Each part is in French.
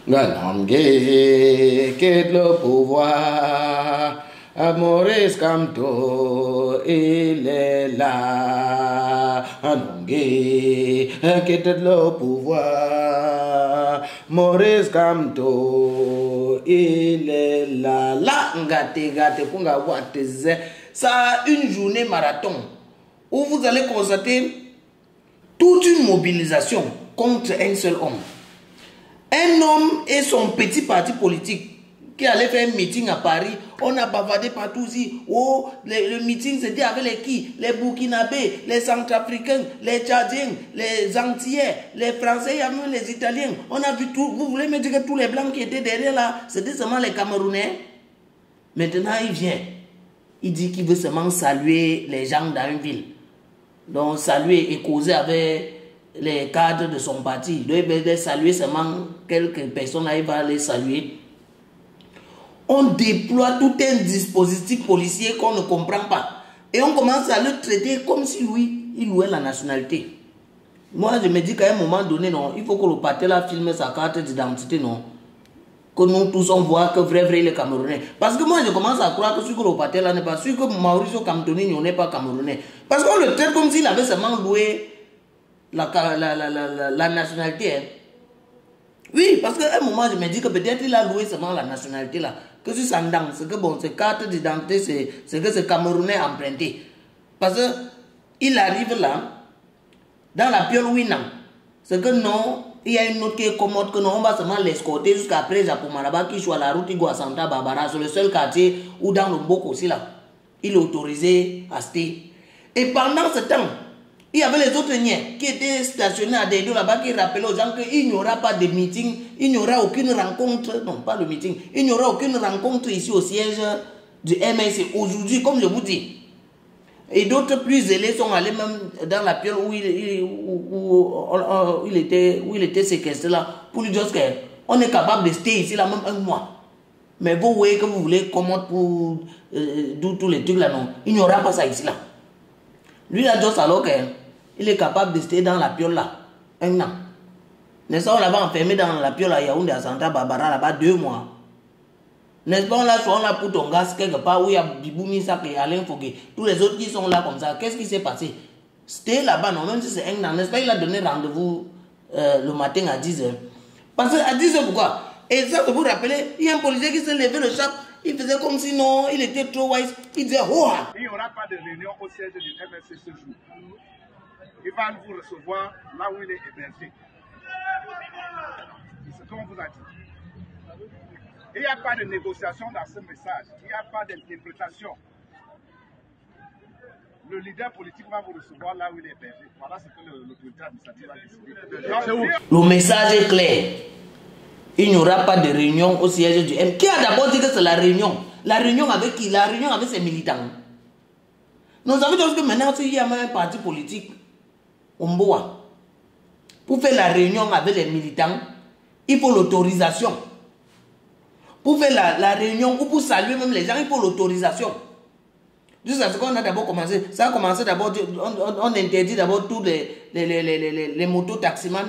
Ganamge, quitte le pouvoir. Maurice Kamto, il est là. Ganamge, quitte le pouvoir. Maurice Kamto, il est là. Là, ngate, punga wateze. Ça a une journée marathon où vous allez constater toute une mobilisation contre un seul homme. Un homme et son petit parti politique qui allait faire un meeting à Paris. On a bavardé partout ici. Oh, le meeting c'était avec les qui? Les Burkinabés, les Centrafricains, les Tchadiens, les Antillais, les Français, il y a même les Italiens. On a vu tout. Vous voulez me dire que tous les Blancs qui étaient derrière là, c'était seulement les Camerounais? Maintenant, il vient. Il dit qu'il veut seulement saluer les gens dans une ville. Donc, saluer et causer avec les cadres de son parti. Il doit saluer seulement quelques personnes, là, il va les saluer. On déploie tout un dispositif policier qu'on ne comprend pas. Et on commence à le traiter comme si lui, il louait la nationalité. Moi, je me dis qu'à un moment donné, non, il faut que le parti là filme sa carte d'identité, non. Que nous tous on voit que vrai il est camerounais. Parce que moi je commence à croire que celui que le parti là n'est pas, celui que Mauricio Kamtoni n'est pas camerounais. Parce qu'on le traite comme s'il avait seulement loué la nationalité. Hein. Oui, parce qu'à un moment je me dis que peut-être il a loué seulement la nationalité là. Que c'est Sandang, c'est que bon, c'est carte d'identité, c'est que c'est camerounais emprunté. Parce que il arrive là, dans la piole Winam, c'est que non. Il y a une autre qui est commode que nous, on va seulement l'escorter jusqu'à après Japomaraba qui joue à la route Iguasanta Barbara. C'est le seul quartier où dans le Mboko aussi là, il est autorisé à rester. Et pendant ce temps, il y avait les autres niais qui étaient stationnés à Dedo là-bas qui rappelaient aux gens qu'il n'y aura pas de meeting, il n'y aura aucune rencontre, non pas de meeting, il n'y aura aucune rencontre ici au siège du MSC aujourd'hui, comme je vous dis. Et d'autres plus zélés sont allés même dans la piole où il était séquestré là pour lui dire qu'on est capable de rester ici là même un mois. Mais vous voyez que vous voulez commode pour tous les trucs là, non. Il n'y aura pas ça ici là. Lui là, juste alors qu'il est capable de rester dans la piole là un an. N'est-ce pas, on l'avait enfermé dans la piole à Yaoundé à Santa Barbara là-bas 2 mois. N'est-ce pas, on l'a pour ton gaz quelque part où il y a Bibou Misak et Alain Fogué. Tous les autres qui sont là comme ça, qu'est-ce qui s'est passé? C'était là-bas, non, même si c'est un an, n'est-ce pas, il a donné rendez-vous le matin à 10h. Parce qu'à 10h, pourquoi? Et ça, vous vous rappelez, il y a un policier qui s'est levé le chapeau, il faisait comme si non, il était trop wise, il disait oh! Il n'y aura pas de réunion au siège du MSC ce jour. Il va vous recevoir là où il est hébergé. C'est ce qu'on vous a dit. Il n'y a pas de négociation dans ce message. Il n'y a pas d'interprétation. Le leader politique va vous recevoir là où il est hébergé. Voilà ce que l'autorité administrative a décidé. Le message est clair. Il n'y aura pas de réunion au siège du M. Qui a d'abord dit que c'est la réunion? La réunion avec qui? La réunion avec ses militants. Nous savons que maintenant, s'il y a même un parti politique, Omboa, pour faire la réunion avec les militants, il faut l'autorisation. Pour faire la réunion ou pour saluer même les gens, il faut l'autorisation. Jusqu'à ce qu'on a d'abord commencé. Ça a commencé d'abord, on interdit d'abord tous les motos taximans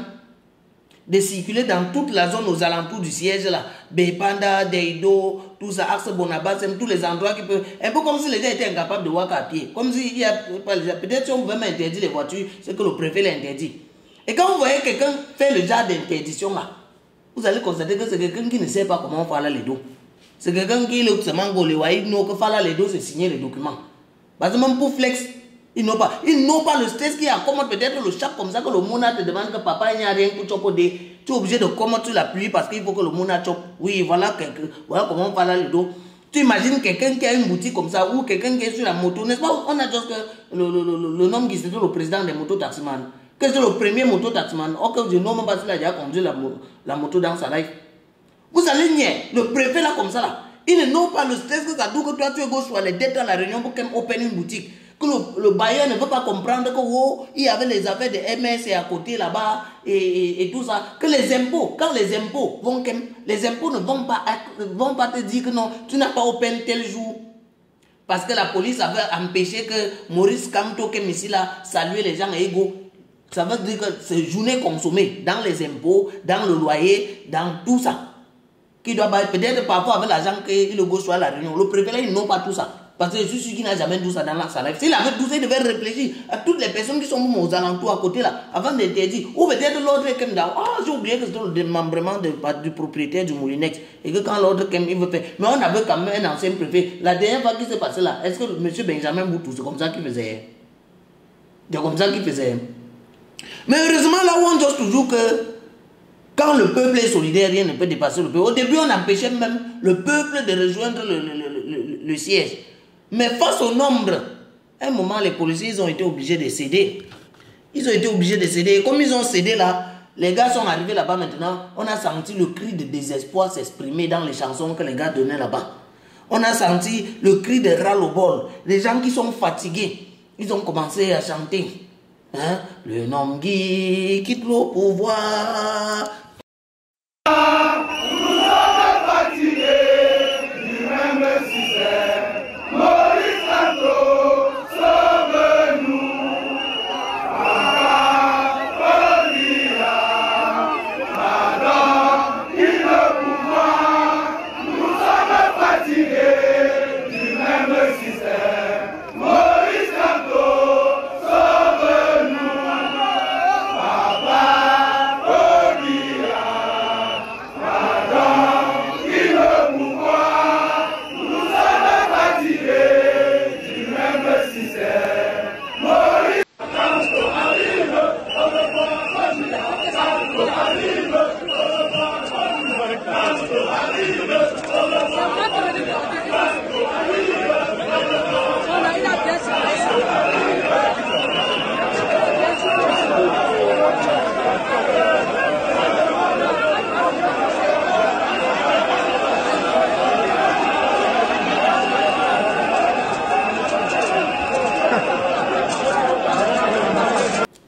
de circuler dans toute la zone aux alentours du siège là. Bepanda, Deido, tout ça, Axe Bonabas, tous les endroits qui peuvent. Un peu comme si les gens étaient incapables de voir qu'à pied. Comme s'il y a peut-être si on pouvait même interdire les voitures, c'est que le préfet l'a interdit. Et quand vous voyez quelqu'un faire le genre d'interdiction là, vous allez constater que c'est quelqu'un qui ne sait pas comment faire les dos. C'est quelqu'un qui est seulement goléwaï, il n'a que faire les dos, c'est signer les documents. Parce que même pour flex, ils n'ont pas le stress qui accommode peut-être le chape comme ça que le mouna te demande que papa il n'y a rien pour choper. Tu es obligé de commander sur la pluie parce qu'il faut que le mouna chope. Oui, voilà comment on fait les dos. Tu imagines quelqu'un qui a une boutique comme ça ou quelqu'un qui est sur la moto, n'est-ce pas? On a juste que le nom qui c'est le président des motos taximans. Que c'est le premier moto taximan. Ok, je nomme pas s'il a déjà conduit la moto dans sa life. Vous allez nier, le préfet là comme ça là. Il ne nomme pas le stress que ça doit que toi tu es gauche sur les dettes dans la réunion pour qu'elle open une boutique. Que le bailleur ne veut pas comprendre que oh, il y avait les affaires de MS à côté là-bas et tout ça. Que les impôts, quand les impôts vont, les impôts ne vont pas te dire que non, tu n'as pas open tel jour. Parce que la police avait empêché que Maurice Kamto, ici là, saluer les gens égaux. Ça veut dire que c'est journée consommée dans les impôts, dans le loyer, dans tout ça. Qui doit peut-être parfois avec l'argent qu'il le gauche soit à la réunion. Le préfet là, ils n'ont pas tout ça. Parce que je suis sûr qu'il n'a jamais tout ça dans sa life. S'il avait tout ça, il devait réfléchir à toutes les personnes qui sont aux alentours à côté là, avant d'interdire. Ou peut-être l'autre est comme dans, j'ai oublié que c'était le démembrement du propriétaire du Moulinex. Et que quand l'autre il veut faire. Mais on avait quand même un ancien préfet. La dernière fois qui s'est passé là, est-ce que M. Benjamin Boutou, c'est comme ça qu'il faisait? C'est comme ça qu'il faisait. Mais heureusement, là où on dit toujours que quand le peuple est solidaire, rien ne peut dépasser le peuple. Au début, on empêchait même le peuple de rejoindre le siège. Mais face au nombre, à un moment, les policiers ils ont été obligés de céder. Ils ont été obligés de céder. Et comme ils ont cédé là, les gars sont arrivés là-bas maintenant. On a senti le cri de désespoir s'exprimer dans les chansons que les gars donnaient là-bas. On a senti le cri de ras-le-bol. Les gens qui sont fatigués, ils ont commencé à chanter. Hein? Le Nongui quitte le pouvoir.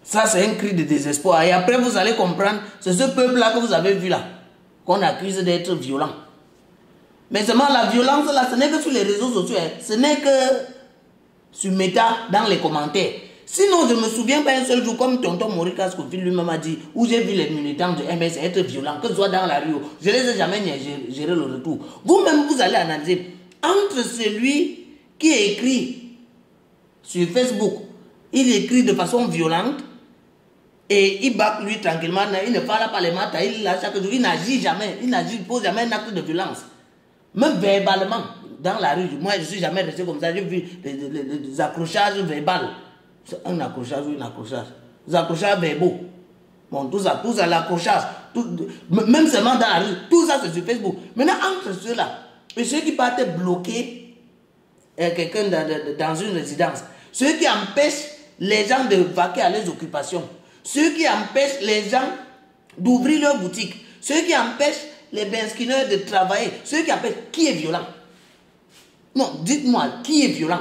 Ça, c'est un cri de désespoir. Et après, vous allez comprendre, c'est ce peuple-là que vous avez vu là, qu'on accuse d'être violent. Mais seulement la violence là, ce n'est que sur les réseaux sociaux, hein. Ce n'est que sur Meta, dans les commentaires. Sinon, je ne me souviens pas un seul jour, comme tonton Morika Scofield lui-même a dit, où j'ai vu les militants de MS être violents, que ce soit dans la rue, je ne les ai jamais géré le retour. Vous-même, vous allez analyser, entre celui qui écrit sur Facebook, il écrit de façon violente, et il bat lui tranquillement, il ne parle pas les matins, il lâche chaque jour, il n'agit jamais, il pose jamais un acte de violence. Même verbalement, dans la rue, moi je ne suis jamais resté comme ça, j'ai vu des accrochages verbaux. Un accrochage ou une accrochage. Des accrochages verbaux. Bon, tout ça, l'accrochage. Même seulement dans la rue, tout ça c'est sur Facebook. Maintenant, entre ceux-là, et ceux qui partent bloquer quelqu'un dans une résidence, ceux qui empêchent les gens de vaquer à leurs occupations, ceux qui empêchent les gens d'ouvrir leur boutique, ceux qui empêchent les benzineurs de travailler, ceux qui empêchent, qui est violent? Non, dites-moi, qui est violent?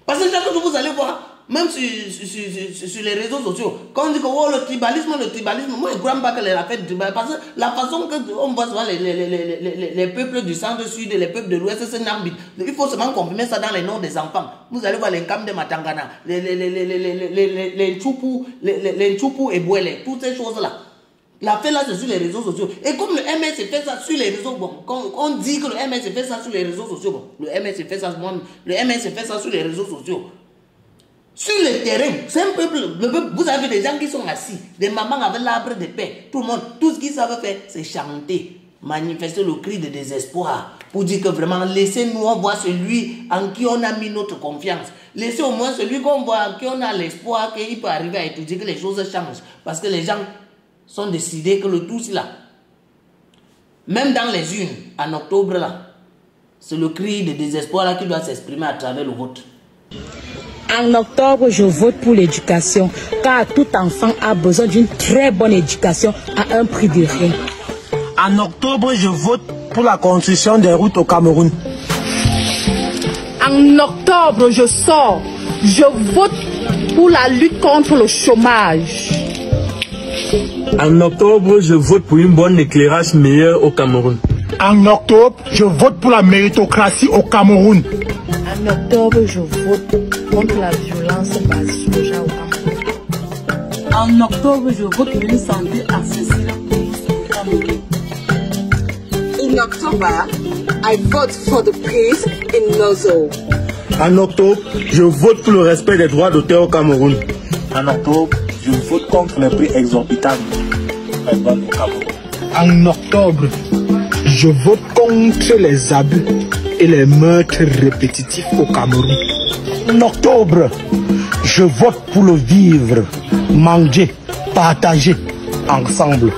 Parce que chaque jour vous allez voir, même sur les réseaux sociaux, quand on dit que oh, le tribalisme, moi je ne crois pas que la fête du tribal, parce que la façon qu'on voit souvent les peuples du centre-sud et les peuples de l'ouest, c'est un arbitre. Il faut seulement confirmer ça dans les noms des enfants. Vous allez voir les Nkam de Matangana, les Tchoupou et Bouélé, toutes ces choses-là. La fête là, c'est sur les réseaux sociaux. Et comme le MS fait ça sur les réseaux, bon, on dit que le MS fait ça sur les réseaux sociaux, bon, le MS fait ça sur les réseaux sociaux. Sur le terrain, c'est un peuple, vous avez des gens qui sont assis, des mamans avec l'arbre de paix, tout le monde, tout ce qu'ils savent faire, c'est chanter, manifester le cri de désespoir, pour dire que vraiment, laissez-nous voir celui en qui on a mis notre confiance. Laissez au moins celui qu'on voit, en qui on a l'espoir qu'il peut arriver à étudier, que les choses changent. Parce que les gens sont décidés que le tout, c'est là. Même dans les urnes, en octobre, là, c'est le cri de désespoir là qui doit s'exprimer à travers le vote. En octobre, je vote pour l'éducation, car tout enfant a besoin d'une très bonne éducation à un prix de rien. En octobre, je vote pour la construction des routes au Cameroun. En octobre, je sors. Je vote pour la lutte contre le chômage. En octobre, je vote pour une bonne éclairage meilleur au Cameroun. En octobre, je vote pour la méritocratie au Cameroun. En octobre, je vote contre la violence basée sur le genre au Cameroun. En octobre, je vote pour une santé accessible pour nous Cameroun. In October, I vote for the peace in Nozo. En octobre, je vote pour le respect des droits d'auteur au Cameroun. En octobre, je vote contre les prix exorbitants au Cameroun. En octobre, je vote contre les abus et les meurtres répétitifs au Cameroun. En octobre, je vote pour le vivre, manger, partager ensemble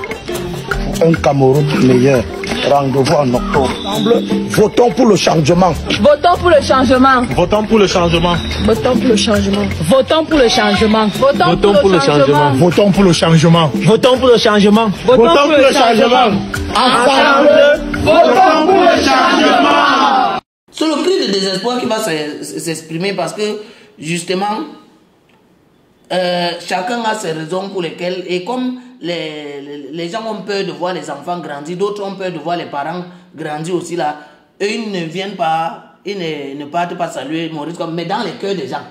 pour un Cameroun meilleur. Rendez-vous en octobre. Ensemble, votons pour le changement. Votons pour le changement. Votons pour le changement. Votons pour le changement. Votons pour le changement. Votons pour le changement. Votons pour le changement. Votons pour le changement. Votons pour le changement. Ensemble, votons pour le changement. C'est le cri de désespoir qui va s'exprimer parce que justement, chacun a ses raisons pour lesquelles, et comme les gens ont peur de voir les enfants grandir, d'autres ont peur de voir les parents grandir aussi là, eux ils ne viennent pas, ils ne partent pas saluer Maurice, mais dans les cœurs des gens.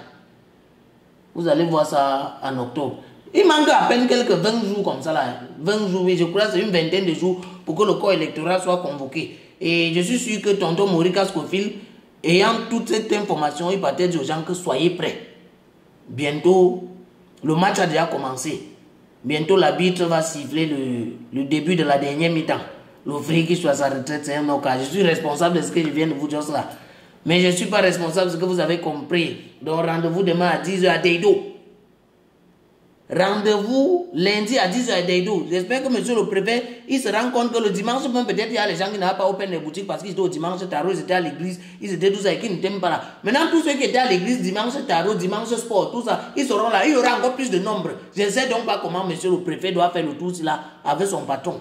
Vous allez voir ça en octobre. Il manque à peine quelques 20 jours comme ça là, 20 jours, oui, je crois que c'est une vingtaine de jours pour que le corps électoral soit convoqué. Et je suis sûr que tonton Maurice Scofield, ayant toute cette information, il partait dire aux gens que soyez prêts. Bientôt, le match a déjà commencé. Bientôt, l'arbitre va siffler le début de la dernière mi-temps. L'ouvrier qui soit à sa retraite, c'est un cas. Je suis responsable de ce que je viens de vous dire là. Mais je ne suis pas responsable de ce que vous avez compris. Donc, rendez-vous demain à 10h à Deido. Rendez-vous lundi à 10h à Deido. J'espère que monsieur le préfet, il se rend compte que le dimanche, peut-être il y a les gens qui n'avaient pas ouvert les boutiques parce qu'ils étaient au dimanche tarot, ils étaient à l'église, ils étaient tous ça et qui ne t'aiment pas là. Maintenant, tous ceux qui étaient à l'église dimanche tarot, dimanche sport, tout ça, ils seront là. Il y aura encore plus de nombre. Je ne sais donc pas comment monsieur le préfet doit faire le tour là avec son patron.